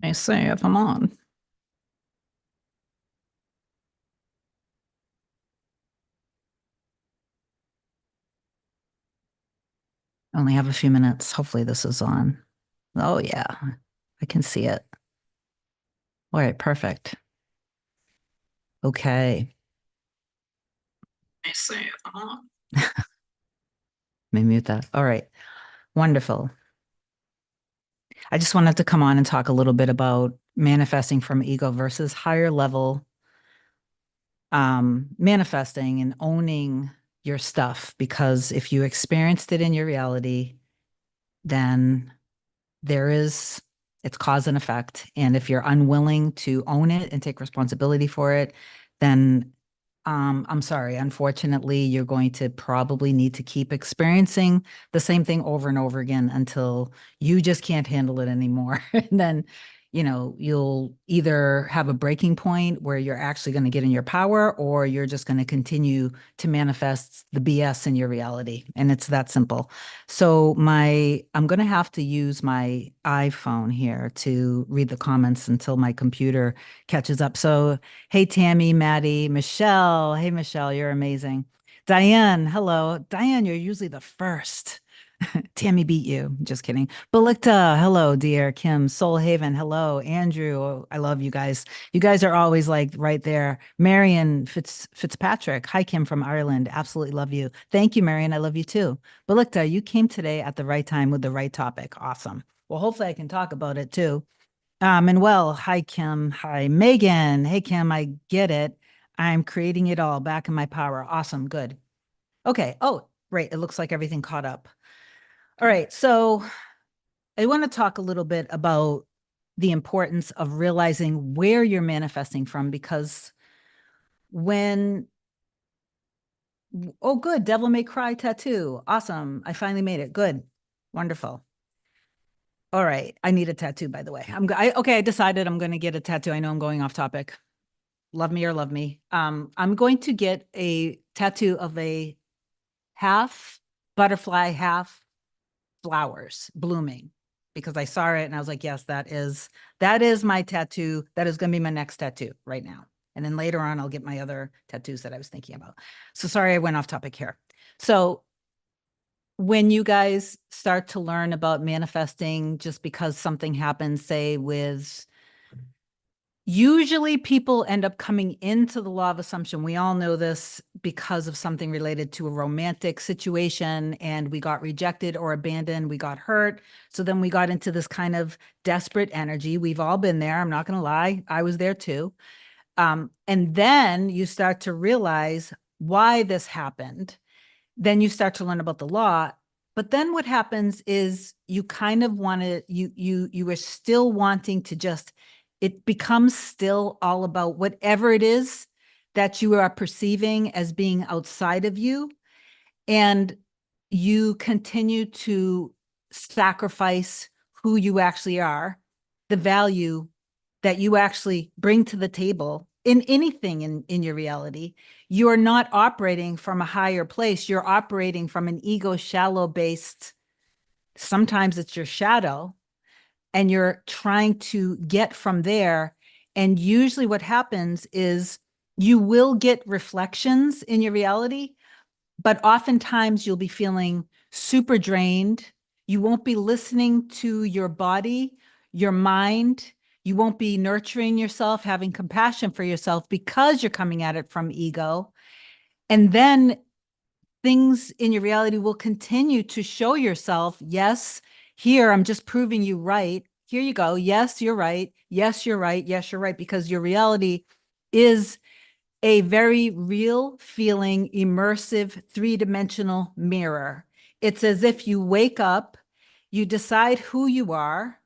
I say if I'm on. I only have a few minutes. Hopefully this is on. Oh yeah, I can see it. All right, perfect. Okay. I say if I'm on. Let me mute that. All right. Wonderful. I just wanted to come on and talk a little bit about manifesting from ego versus higher level manifesting and owning your stuff. Because if you experienced it in your reality, then there is it's cause and effect. And if you're unwilling to own it and take responsibility for it, then I'm sorry. Unfortunately, you're going to probably need to keep experiencing the same thing over and over again until you just can't handle it anymore. And then, you'll either have a breaking point where you're actually going to get in your power, or you're just going to continue to manifest the BS in your reality. And it's that simple. So I'm going to have to use my iPhone here to read the comments until my computer catches up. So hey, Tammy, Maddie, Michelle. Hey, Michelle, you're amazing. Diane, hello. Diane, you're usually the first. Tammy beat you. Just kidding. Belikta, hello, dear. Kim, Soul Haven, hello. Andrew, oh, I love you guys. You guys are always like right there. Marion Fitzpatrick. Hi, Kim from Ireland. Absolutely love you. Thank you, Marion. I love you too. Belikta, you came today at the right time with the right topic. Awesome. Well, hopefully I can talk about it too. Manuel, hi Kim. Hi Megan. Hey Kim, I get it. I'm creating it all back in my power. Awesome. Good. Okay. Oh, great. It looks like everything caught up. All right. So I want to talk a little bit about the importance of realizing where you're manifesting from, because when, oh, good. Devil May Cry tattoo. Awesome. I finally made it. Good. Wonderful. All right. I need a tattoo, by the way. Okay. I decided I'm going to get a tattoo. I know I'm going off topic. Love me or love me. I'm going to get a tattoo of a half butterfly, half flowers blooming, because I saw it and I was like, yes, that is my tattoo. That is going to be my next tattoo right now. And then later on, I'll get my other tattoos that I was thinking about. So sorry, I went off topic here. So when you guys start to learn about manifesting just because something happens, say with usually people end up coming into the law of assumption. We all know this because of something related to a romantic situation, and we got rejected or abandoned, we got hurt. So then we got into this kind of desperate energy. We've all been there. I'm not going to lie. I was there too. And then you start to realize why this happened. Then you start to learn about the law. But then what happens is you kind of want to, you are still wanting to just, it becomes still all about whatever it is that you are perceiving as being outside of you. And you continue to sacrifice who you actually are, the value that you actually bring to the table in anything in your reality. You are not operating from a higher place. You're operating from an ego shallow based, sometimes it's your shadow, and you're trying to get from there. And usually what happens is you will get reflections in your reality, but oftentimes you'll be feeling super drained. You won't be listening to your body, your mind. You won't be nurturing yourself, having compassion for yourself, because you're coming at it from ego. And then things in your reality will continue to show yourself, yes, here, I'm just proving you right. Here you go. Yes, you're right. Yes, you're right. Yes, you're right. Because your reality is a very real feeling, immersive, three-dimensional mirror. It's as if you wake up, you decide who you are.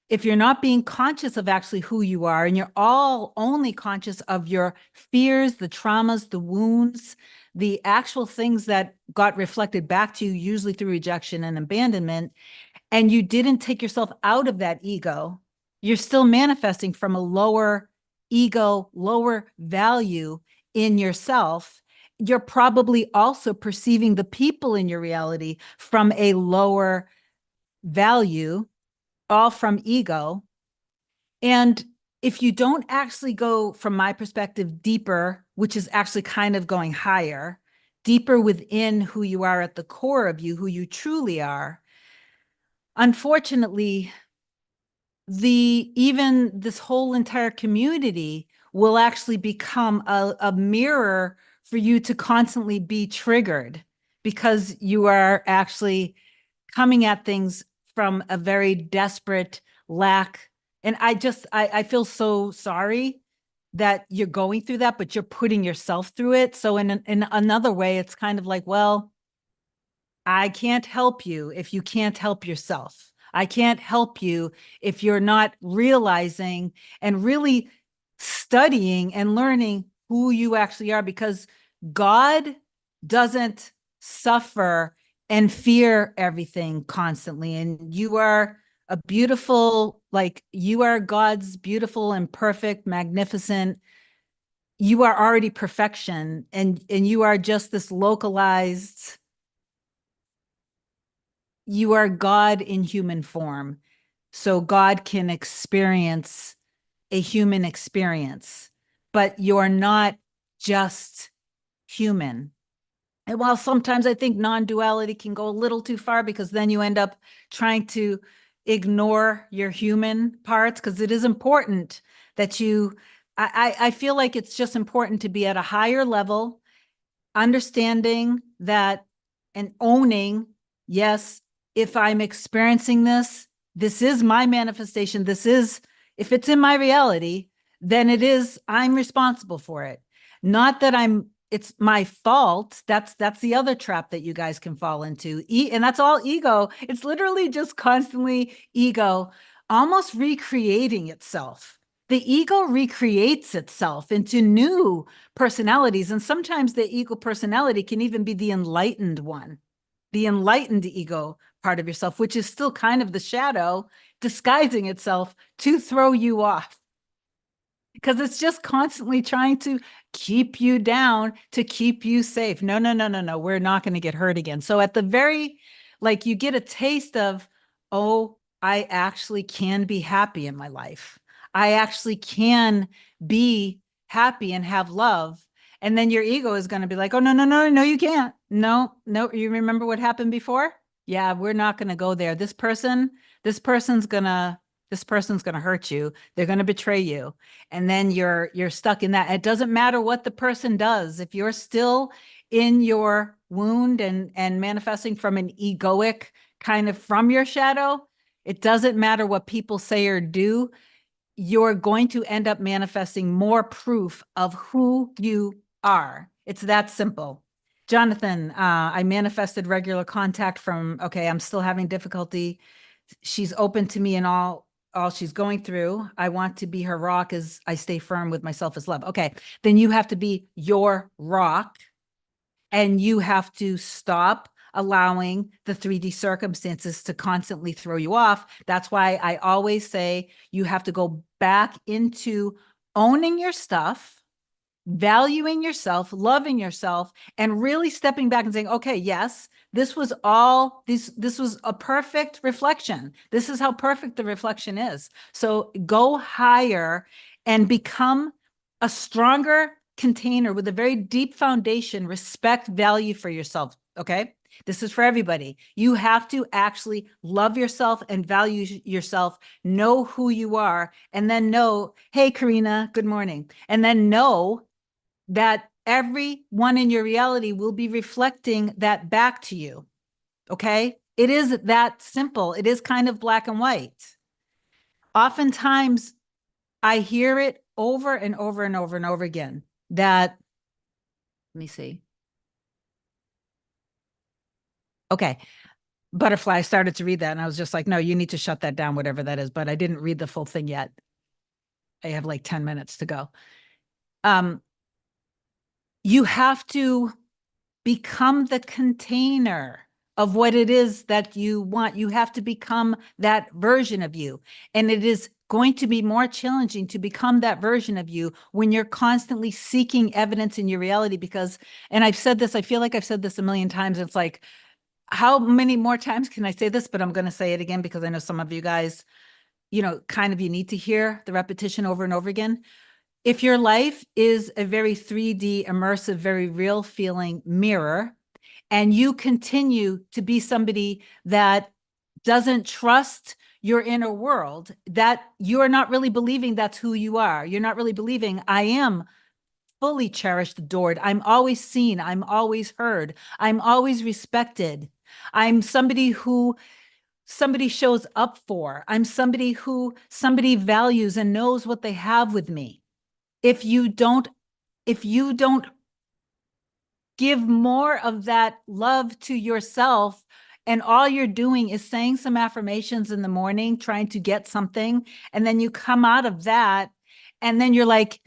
If you're not being conscious of actually who you are, and you're all only conscious of your fears, the traumas, the wounds, the actual things that got reflected back to you, usually through rejection and abandonment, and you didn't take yourself out of that ego, you're still manifesting from a lower ego, lower value in yourself. You're probably also perceiving the people in your reality from a lower value, all from ego. And if you don't actually go, from my perspective, deeper, which is actually kind of going higher, deeper within who you are at the core of you, who you truly are, unfortunately, even this whole entire community will actually become a mirror for you to constantly be triggered, because you are actually coming at things from a very desperate lack. And I feel so sorry that you're going through that, but you're putting yourself through it. So in another way, it's kind of like, well, I can't help you if you can't help yourself. I can't help you if you're not realizing and really studying and learning who you actually are, because God doesn't suffer and fear everything constantly. And you are a beautiful, like, you are God's beautiful and perfect, magnificent. You are already perfection, and you are just this localized, you are God in human form. So God can experience a human experience, but you're not just human. And while sometimes I think non-duality can go a little too far, because then you end up trying to ignore your human parts, because it is important that I feel like it's just important to be at a higher level, understanding that and owning, yes, if I'm experiencing this, this is my manifestation. This is, if it's in my reality, then I'm responsible for it. Not that it's my fault. That's the other trap that you guys can fall into. And that's all ego. It's literally just constantly ego, almost recreating itself. The ego recreates itself into new personalities. And sometimes the ego personality can even be the enlightened one, the enlightened ego part of yourself, which is still kind of the shadow disguising itself to throw you off, because it's just constantly trying to keep you down, to keep you safe. No, no, no, no, no. We're not going to get hurt again. So at the very, like, you get a taste of, oh, I actually can be happy in my life. I actually can be happy and have love. And then your ego is going to be like, oh, no, no, no, no, you can't. No, no. You remember what happened before? Yeah, we're not going to go there. This person's going to, this person's going to hurt you. They're going to betray you. And then you're stuck in that. It doesn't matter what the person does. If you're still in your wound and manifesting from an egoic kind of from your shadow, it doesn't matter what people say or do. You're going to end up manifesting more proof of who you are. It's that simple. Jonathan, I manifested regular contact from, okay, I'm still having difficulty. She's open to me in all she's going through. I want to be her rock as I stay firm with myself as love. Okay, then you have to be your rock, and you have to stop allowing the 3D circumstances to constantly throw you off. That's why I always say you have to go back into owning your stuff, valuing yourself, loving yourself, and really stepping back and saying, okay, yes, this was a perfect reflection. This is how perfect the reflection is. So go higher and become a stronger container with a very deep foundation, respect, value for yourself. Okay. This is for everybody. You have to actually love yourself and value yourself, know who you are, and then know, hey, Karina, good morning. And then know that everyone in your reality will be reflecting that back to you. Okay. It is that simple. It is kind of black and white. Oftentimes I hear it over and over and over and over again that, let me see. Okay. Butterfly, I started to read that and I was just like, no, you need to shut that down, whatever that is. But I didn't read the full thing yet. I have like 10 minutes to go. You have to become the container of what it is that you want. You have to become that version of you. And it is going to be more challenging to become that version of you when you're constantly seeking evidence in your reality, because, and I've said this, I feel like I've said this a million times. It's like, how many more times can I say this? But I'm going to say it again because I know some of you guys, kind of you need to hear the repetition over and over again. If your life is a very 3D, immersive, very real feeling mirror, and you continue to be somebody that doesn't trust your inner world, that you're not really believing that's who you are. You're not really believing I am fully cherished, adored. I'm always seen. I'm always heard. I'm always respected. I'm somebody who somebody shows up for. I'm somebody who somebody values and knows what they have with me. If you don't, if you don't give more of that love to yourself, and all you're doing is saying some affirmations in the morning, trying to get something, and then you come out of that, and then you're like,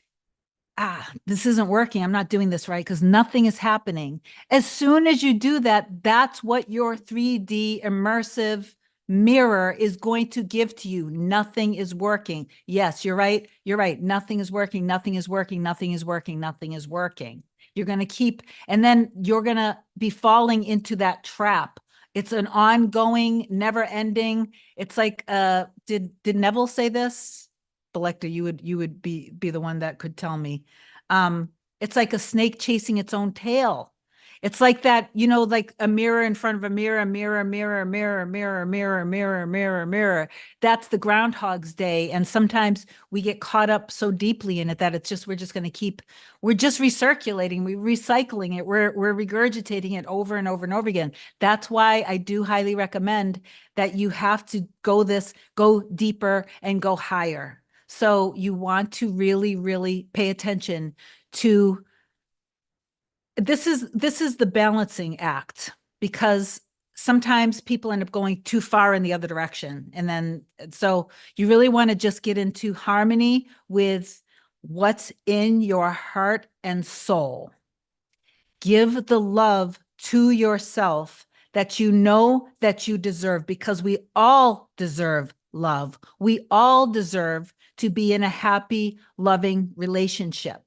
this isn't working. I'm not doing this right because nothing is happening. As soon as you do that, that's what your 3D immersive mirror is going to give to you. Nothing is working. Yes, you're right. You're right. Nothing is working. Nothing is working. Nothing is working. Nothing is working. You're going to keep, and then you're going to be falling into that trap. It's an ongoing, never ending. It's like, did Neville say this? Belector, you would be the one that could tell me. It's like a snake chasing its own tail. It's like that, like a mirror in front of a mirror, mirror, mirror, mirror, mirror, mirror, mirror, mirror, mirror. That's the Groundhog's Day. And sometimes we get caught up so deeply in it that we're just going to we're just recirculating, we're recycling it, we're regurgitating it over and over and over again. That's why I do highly recommend that you have to go deeper and go higher. So you want to really, really pay attention to this is the balancing act, because sometimes people end up going too far in the other direction. And then, so you really want to just get into harmony with what's in your heart and soul. Give the love to yourself that you know that you deserve, because we all deserve love. We all deserve to be in a happy, loving relationship.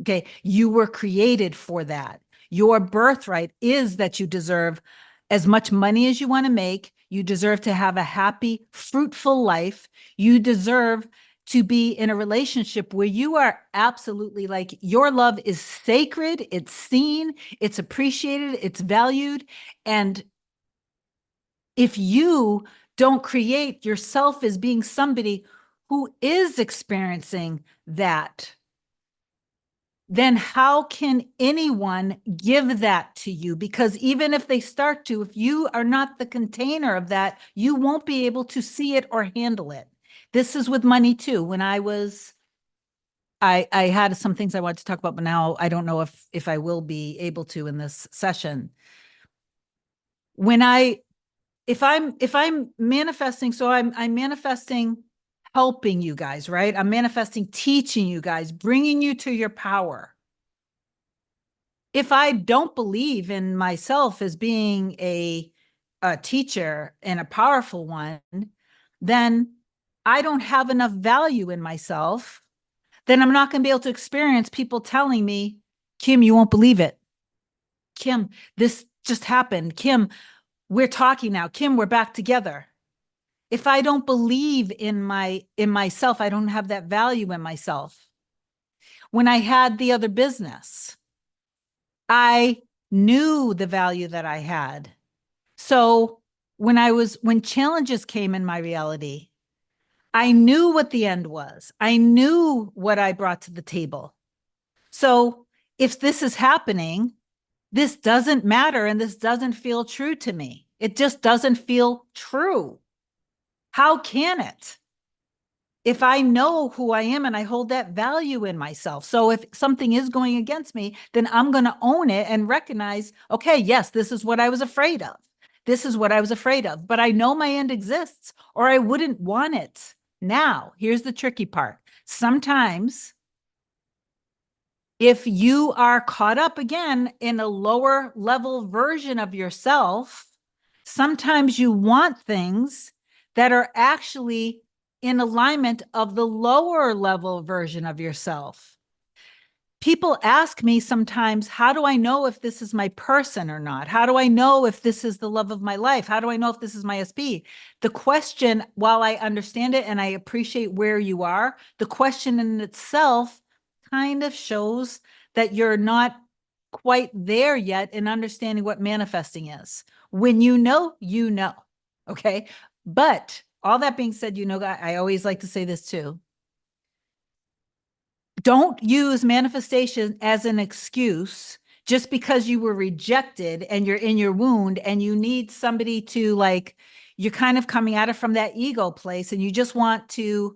Okay, you were created for that. Your birthright is that you deserve as much money as you want to make. You deserve to have a happy, fruitful life. You deserve to be in a relationship where you are absolutely like your love is sacred, it's seen, it's appreciated, it's valued. And if you don't create yourself as being somebody who is experiencing that, then how can anyone give that to you? Because even if they start to, if you are not the container of that, you won't be able to see it or handle it. This is with money too. When I had some things I wanted to talk about, but now I don't know if I will be able to in this session. If I'm manifesting, so I'm manifesting helping you guys, right? I'm manifesting teaching you guys, bringing you to your power. If I don't believe in myself as being a teacher and a powerful one, then I don't have enough value in myself. Then I'm not going to be able to experience people telling me, Kim, you won't believe it. Kim, this just happened. Kim, we're talking now. Kim, we're back together. If I don't believe in myself, I don't have that value in myself. When I had the other business, I knew the value that I had. So when challenges came in my reality, I knew what the end was. I knew what I brought to the table. So if this is happening, this doesn't matter and this doesn't feel true to me. It just doesn't feel true. How can it? If I know who I am and I hold that value in myself. So if something is going against me, then I'm going to own it and recognize, okay, yes, this is what I was afraid of. This is what I was afraid of, but I know my end exists or I wouldn't want it. Now, here's the tricky part. Sometimes if you are caught up again in a lower level version of yourself, sometimes you want things that are actually in alignment of the lower level version of yourself. people ask me sometimes, how do I know if this is my person or not? How do I know if this is the love of my life? How do I know if this is my SP? The question, while I understand it and I appreciate where you are, the question in itself kind of shows that you're not quite there yet in understanding what manifesting is. When you know, you know. Okay. But all that being said, I always like to say this too. Don't use manifestation as an excuse just because you were rejected and you're in your wound and you need somebody to you're kind of coming at it from that ego place and you just want to,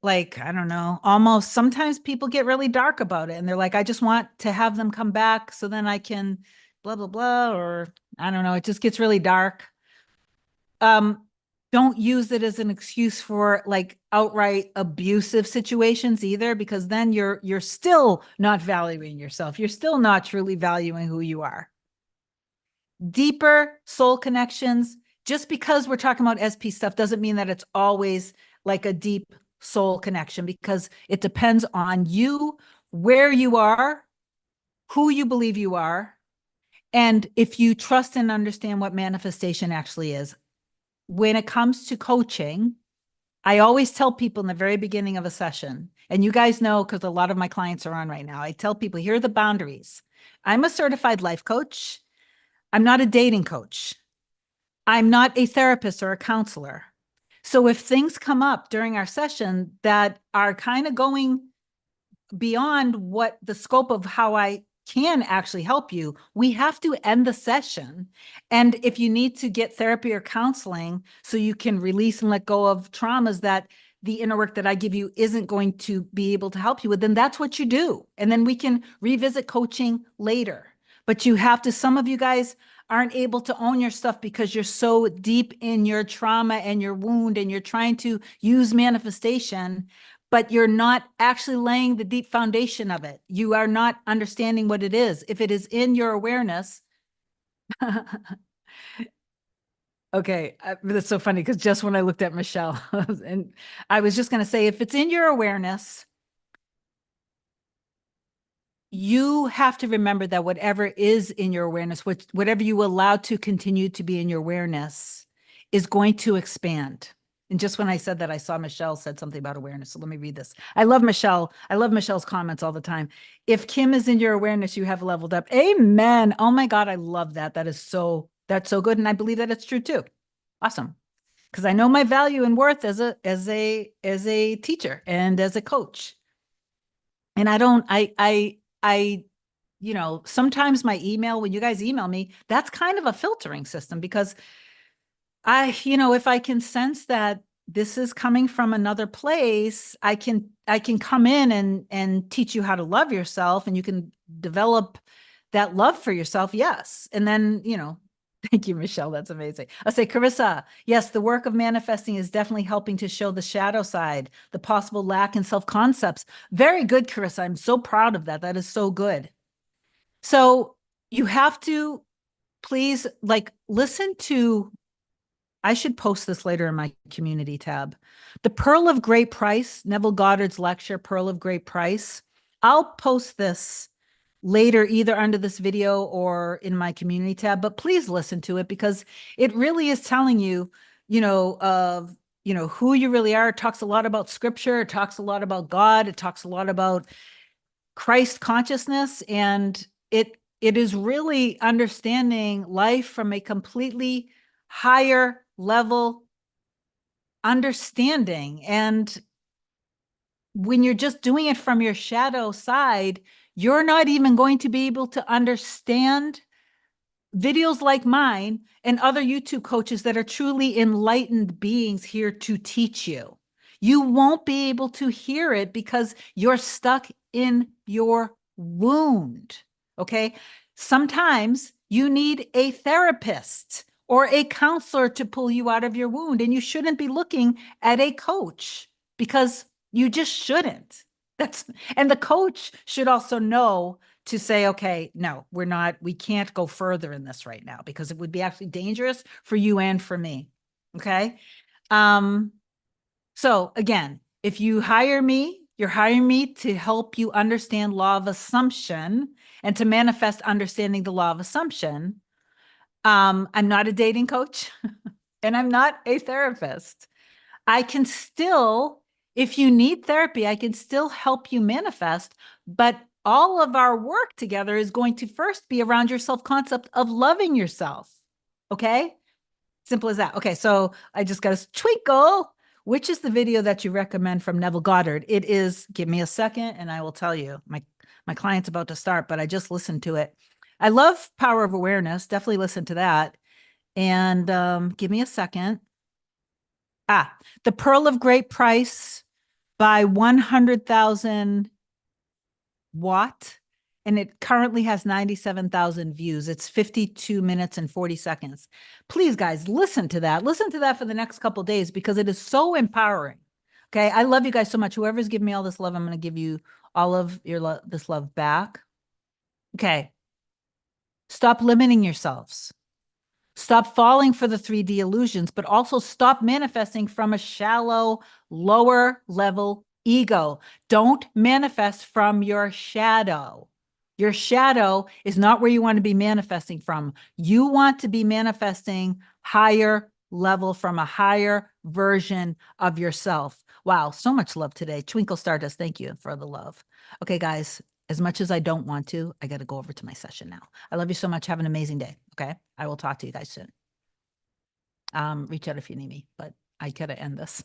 I don't know, almost sometimes people get really dark about it and they're like, I just want to have them come back so then I can blah, blah, blah, or I don't know, it just gets really dark. um don't use it as an excuse for outright abusive situations either, because then you're still not valuing yourself. You're still not truly valuing who you are. Deeper soul connections, just because we're talking about SP stuff doesn't mean that it's always like a deep soul connection, because it depends on you, where you are, who you believe you are, and if you trust and understand what manifestation actually is. When it comes to coaching, I always tell people in the very beginning of a session, and you guys know because a lot of my clients are on right now, I tell people, here are the boundaries. I'm a certified life coach. I'm not a dating coach. I'm not a therapist or a counselor. So if things come up during our session that are kind of going beyond what the scope of how I can actually help you, we have to end the session. And if you need to get therapy or counseling so you can release and let go of traumas that the inner work that I give you isn't going to be able to help you with, then that's what you do. And then we can revisit coaching later. But you have to, some of you guys aren't able to own your stuff because you're so deep in your trauma and your wound and you're trying to use manifestation, but you're not actually laying the deep foundation of it. You are not understanding what it is. If it is in your awareness, okay, that's so funny because just when I looked at Michelle, and I was just going to say, if it's in your awareness, you have to remember that whatever is in your awareness, whatever you allow to continue to be in your awareness, is going to expand. And just when I said that, I saw Michelle said something about awareness. So let me read this. I love Michelle. I love Michelle's comments all the time. If Kim is in your awareness, you have leveled up. Amen. Oh my God, I love that. That's so good. And I believe that it's true too. Awesome. Because I know my value and worth as a teacher and as a coach. And I don't, I, sometimes my email, when you guys email me, that's kind of a filtering system, because if I can sense that this is coming from another place, I can come in and teach you how to love yourself, and you can develop that love for yourself. Yes. And then, thank you, Michelle. That's amazing. I'll say, Carissa, yes, the work of manifesting is definitely helping to show the shadow side, the possible lack in self-concepts. Very good, Carissa. I'm so proud of that. That is so good. So you have to please listen to, I should post this later in my community tab. The Pearl of Great Price, Neville Goddard's lecture, Pearl of Great Price. I'll post this later, either under this video or in my community tab, but please listen to it, because it really is telling you, who you really are. It talks a lot about scripture. It talks a lot about God. It talks a lot about Christ consciousness. And it is really understanding life from a completely higher level understanding. And when you're just doing it from your shadow side, you're not even going to be able to understand videos like mine and other YouTube coaches that are truly enlightened beings here to teach you. You won't be able to hear it because you're stuck in your wound. Okay. Sometimes you need a therapist or a counselor to pull you out of your wound, and you shouldn't be looking at a coach, because you just shouldn't. And the coach should also know to say, okay, no, we can't go further in this right now, because it would be actually dangerous for you and for me. Okay. So again, if you hire me, You're hiring me to help you understand law of assumption and to manifest understanding the law of assumption. I'm not a dating coach and I'm not a therapist. I can still, if you need therapy, I can still help you manifest, but all of our work together is going to first be around your self-concept of loving yourself. Okay? Simple as that. Okay, so I just got a twinkle. Which is the video that you recommend from Neville Goddard? It is, give me a second and I will tell you. My client's about to start, but I just listened to it. I love Power of Awareness. Definitely listen to that. And give me a second. The Pearl of Great Price by 100,000 Watt. And it currently has 97,000 views. It's 52 minutes and 40 seconds. Please, guys, listen to that. Listen to that for the next couple days because it is so empowering. Okay. I love you guys so much. Whoever's giving me all this love, I'm going to give you all of this love back. Okay. Stop limiting yourselves. Stop falling for the 3D illusions, but also stop manifesting from a shallow, lower level ego. Don't manifest from your shadow. Your shadow is not where you want to be manifesting from. You want to be manifesting higher level from a higher version of yourself. Wow, so much love today. Twinkle Stardust, thank you for the love. Okay, guys, as much as I don't want to, I got to go over to my session now. I love you so much. Have an amazing day. Okay. I will talk to you guys soon. Reach out if you need me, but I gotta end this.